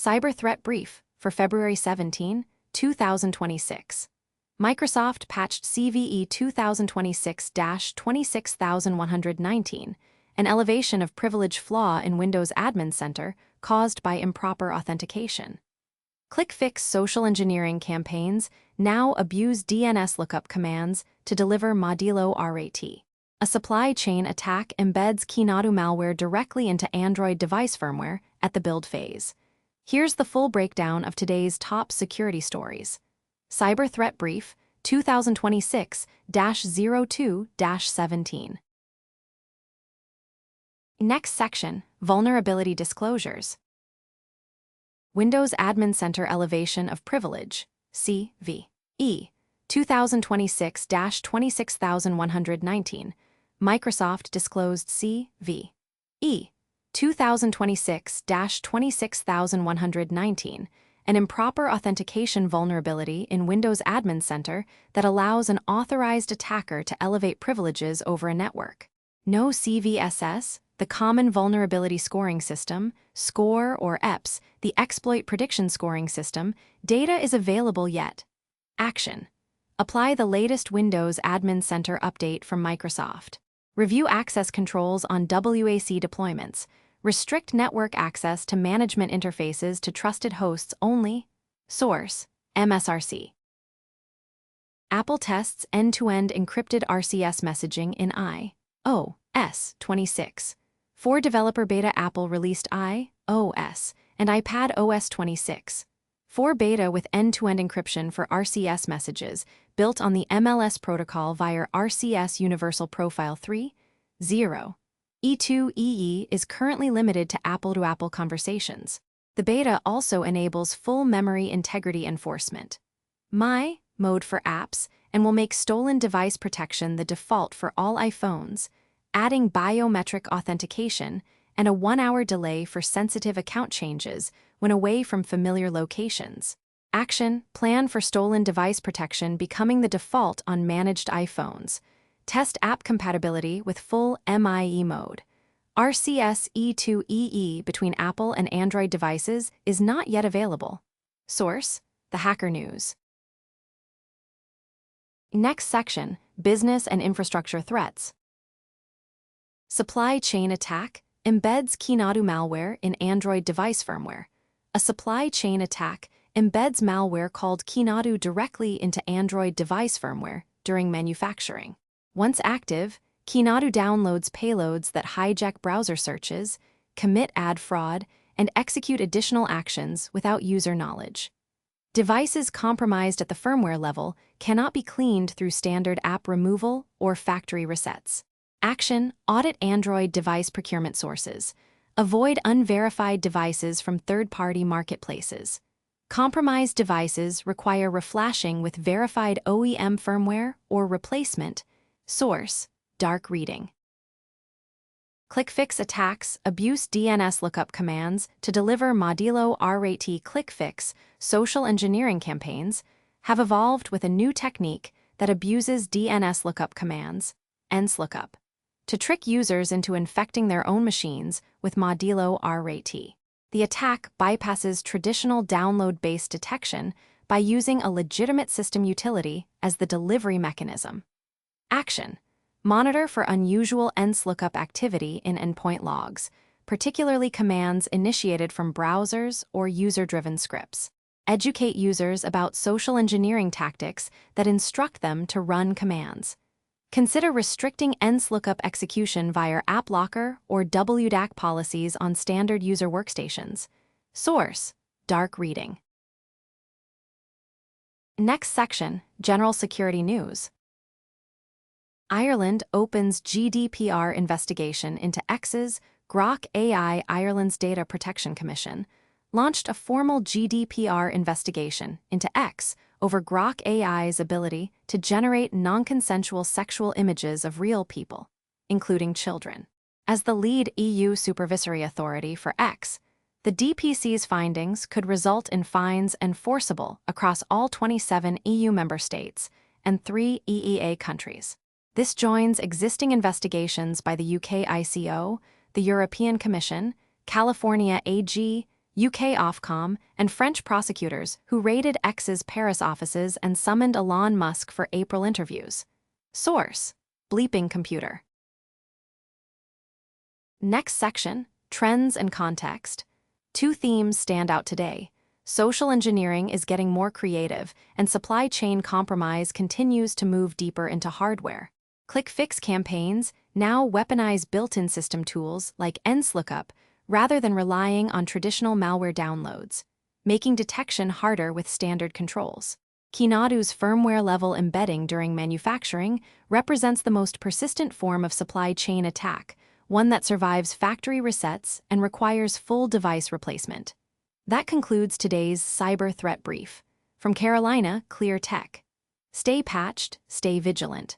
Cyber Threat Brief for February 17, 2026. Microsoft patched CVE 2026-26119, an elevation of privilege flaw in Windows Admin Center caused by improper authentication. ClickFix social engineering campaigns now abuse DNS lookup commands to deliver Modelo RAT. A supply chain attack embeds Kinadu malware directly into Android device firmware at the build phase. Here's the full breakdown of today's top security stories. Cyber Threat Brief 2026-02-17. Next section, Vulnerability Disclosures. Windows Admin Center Elevation of Privilege, CVE, 2026-26119. Microsoft disclosed CVE 2026-26119, an improper authentication vulnerability in Windows Admin Center that allows an authorized attacker to elevate privileges over a network. No CVSS, the Common Vulnerability Scoring System, SCORE or EPS, the Exploit Prediction Scoring System, data is available yet. Action. Apply the latest Windows Admin Center update from Microsoft. Review access controls on WAC deployments. Restrict network access to management interfaces to trusted hosts only. Source: MSRC. Apple tests end-to-end encrypted RCS messaging in iOS 26. For developer beta, Apple released iOS and iPad OS 26. For beta with end-to-end encryption for RCS messages built on the MLS protocol via RCS Universal Profile 3.0. E2EE is currently limited to Apple-to-Apple conversations. The beta also enables full memory integrity enforcement. My mode for apps and will make stolen device protection the default for all iPhones, adding biometric authentication and a 1-hour delay for sensitive account changes when away from familiar locations. Action: plan for stolen device protection becoming the default on managed iPhones. Test app compatibility with full MIE mode. RCS E2EE between Apple and Android devices is not yet available. Source: The Hacker News. Next section, Business and Infrastructure Threats. Supply chain attack embeds Kinadu malware in Android device firmware. A supply chain attack embeds malware called Kinadu directly into Android device firmware during manufacturing. Once active, Kinadu downloads payloads that hijack browser searches, commit ad fraud, and execute additional actions without user knowledge. Devices compromised at the firmware level cannot be cleaned through standard app removal or factory resets. Action: audit Android device procurement sources. Avoid unverified devices from third-party marketplaces. Compromised devices require reflashing with verified OEM firmware or replacement. Source: Dark Reading. ClickFix attacks abuse DNS lookup commands to deliver Modelo RAT. ClickFix social engineering campaigns have evolved with a new technique that abuses DNS lookup commands, ENSLOOKUP, to trick users into infecting their own machines with Modelo RAT. The attack bypasses traditional download-based detection by using a legitimate system utility as the delivery mechanism. Action: monitor for unusual ENSLOOKUP activity in endpoint logs, particularly commands initiated from browsers or user-driven scripts. Educate users about social engineering tactics that instruct them to run commands. Consider restricting ENSLOOKUP execution via AppLocker or WDAC policies on standard user workstations. Source: Dark Reading. Next section, General Security News. Ireland opens GDPR investigation into X's Grok AI. Ireland's Data Protection Commission launched a formal GDPR investigation into X over Grok AI's ability to generate non-consensual sexual images of real people, including children. As the lead EU supervisory authority for X, the DPC's findings could result in fines enforceable across all 27 EU member states and 3 EEA countries. This joins existing investigations by the UK ICO, the European Commission, California AG, UK Ofcom, and French prosecutors who raided X's Paris offices and summoned Elon Musk for April interviews. Source: Bleeping Computer. Next section, Trends and Context. Two themes stand out today. Social engineering is getting more creative, and supply chain compromise continues to move deeper into hardware. Click-fix campaigns now weaponize built-in system tools like NSLookup rather than relying on traditional malware downloads, making detection harder with standard controls. Kinadu's firmware-level embedding during manufacturing represents the most persistent form of supply chain attack, one that survives factory resets and requires full device replacement. That concludes today's Cyber Threat Brief. From Carolina Clear Tech. Stay patched, stay vigilant.